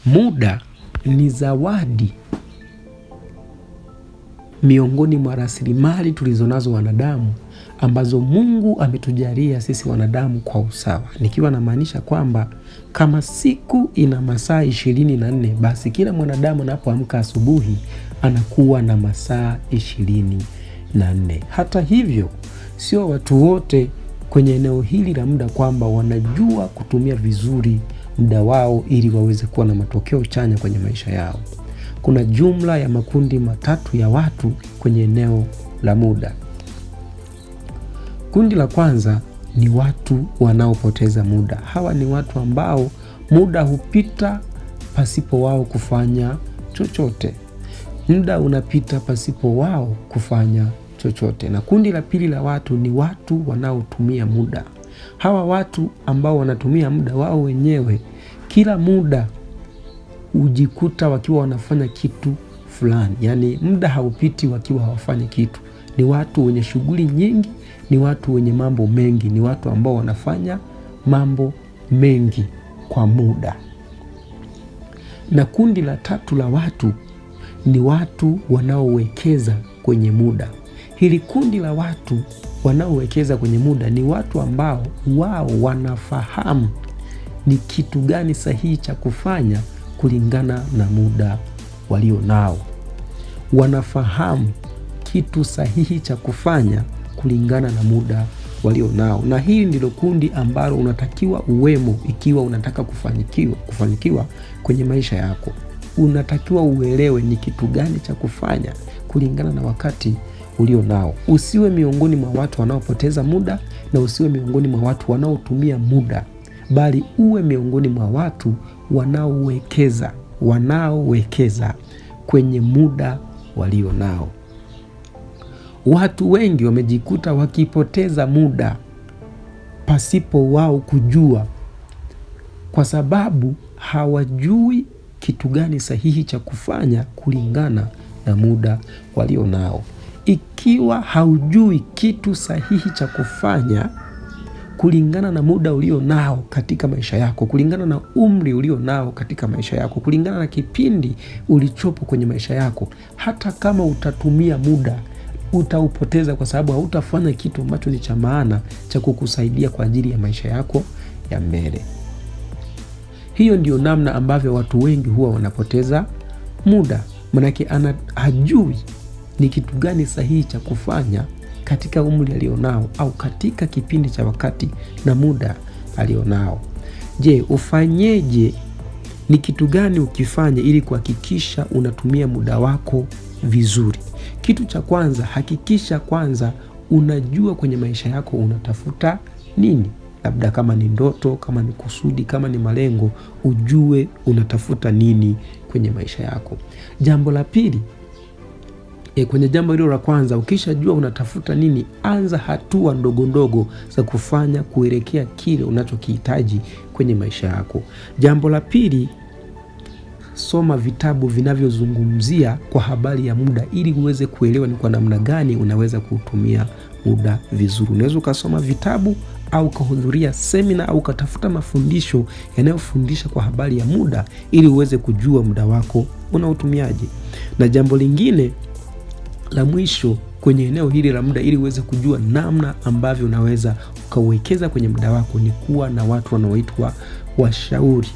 Muda ni zawadi miongoni mwa rasilimali tulizonazo wanadamu ambazo Mungu ametujalia sisi wanadamu kwa usawa. Nikiwa namaanisha kwamba kama siku ina masaa 24, basi kila mwanadamu anapoamka asubuhi anakuwa na masaa 24. Hata hivyo, sio watu wote kwenye eneo hili la muda kwamba wanajua kutumia vizuri muda wao ili waweze kuwa na matokeo chanya kwenye maisha yao. Kuna jumla ya makundi matatu ya watu kwenye eneo la muda. Kundi la kwanza ni watu wanaopoteza muda. Hawa ni watu ambao muda hupita pasipo wao kufanya chochote. Muda unapita pasipo wao kufanya chochote. Na kundi la pili la watu ni watu wanaotumia muda. Hawa watu ambao wanatumia muda wao wenyewe, kila muda hujikuta wakiwa wanafanya kitu fulani. Yaani muda haupiti wakiwa hawafanyi kitu. Ni watu wenye shughuli nyingi, ni watu wenye mambo mengi, ni watu ambao wanafanya mambo mengi kwa muda. Na kundi la tatu la watu ni watu wanaowekeza kwenye muda. Hili kundi la watu wanaowekeza kwenye muda ni watu ambao wao wanafahamu ni kitu gani sahihi cha kufanya kulingana na muda walio nao. Wanafahamu kitu sahihi cha kufanya kulingana na muda walio nao. Na hili ndilo kundi ambalo unatakiwa uwemo ikiwa unataka kufanikiwa kwenye maisha yako. Unatakiwa uelewe ni kitu gani cha kufanya kulingana na wakati ulio nao. Usiwe miongoni mwa watu wanaopoteza muda na usiwe miongoni mwa watu wanaotumia muda, bali uwe miongoni mwa watu wanaowekeza kwenye muda walio nao. Watu wengi wamejikuta wakipoteza muda pasipo wao kujua, kwa sababu hawajui kitu gani sahihi cha kufanya kulingana na muda walio nao. Ikiwa haujui kitu sahihi cha kufanya kulingana na muda ulio nao katika maisha yako, kulingana na umri ulio nao katika maisha yako, kulingana na kipindi ulichopo kwenye maisha yako, hata kama utatumia muda utaupoteza, kwa sababu hautafanya kitu ambacho ni cha maana cha kukusaidia kwa ajili ya maisha yako ya mbele. Hiyo ndio namna ambavyo watu wengi huwa wanapoteza muda. Manake hajui ni kitu gani sahihi cha kufanya katika umri alionao au katika kipindi cha wakati na muda alionao. Je, ufanyeje? Ni kitu gani ukifanya ili kuhakikisha unatumia muda wako vizuri? Kitu cha kwanza, hakikisha kwanza unajua kwenye maisha yako unatafuta nini. Labda kama ni ndoto, kama ni kusudi, kama ni malengo, ujue unatafuta nini kwenye maisha yako. Jambo la pili, kwenye jambo hilo la kwanza, ukishajua unatafuta nini, anza hatua ndogo ndogo za kufanya kuelekea kile unachokihitaji kwenye maisha yako. Jambo la pili, soma vitabu vinavyozungumzia kwa habari ya muda ili uweze kuelewa ni kwa namna gani unaweza kutumia muda vizuri. Unaweza ukasoma vitabu au kuhudhuria semina au katafuta mafundisho yanayofundisha kwa habari ya muda ili uweze kujua muda wako unautumiaje. Na jambo lingine la mwisho kwenye eneo hili la muda ili uweze kujua namna ambavyo unaweza ukawekeza kwenye muda wako ni kuwa na watu wanaoitwa washauri.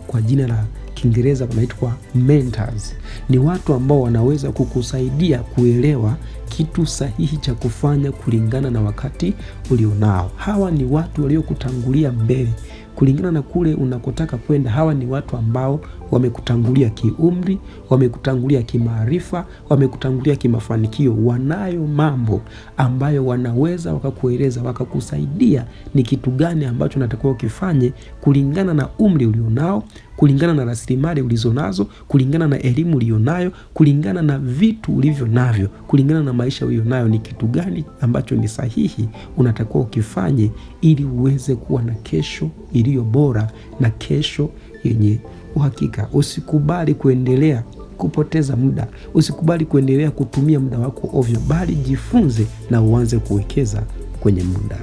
Kwa jina la Kiingereza wanaitwa mentors. Ni watu ambao wanaweza kukusaidia kuelewa kitu sahihi cha kufanya kulingana na wakati ulionao. Hawa ni watu waliokutangulia mbele kulingana na kule unakotaka kwenda. Hawa ni watu ambao wamekutangulia kiumri, wamekutangulia kimaarifa, wamekutangulia kimafanikio. Wanayo mambo ambayo wanaweza wakakueleza, wakakusaidia ni kitu gani ambacho unatakiwa ukifanye kulingana na umri ulionao, kulingana na rasilimali ulizonazo, kulingana na elimu ulionayo, kulingana na vitu ulivyo navyo, kulingana na maisha ulionayo, ni kitu gani ambacho ni sahihi unatakiwa ukifanye ili uweze kuwa na kesho iliyo bora na kesho yenye uhakika. Usikubali kuendelea kupoteza muda. Usikubali kuendelea kutumia muda wako ovyo, bali jifunze na uanze kuwekeza kwenye muda.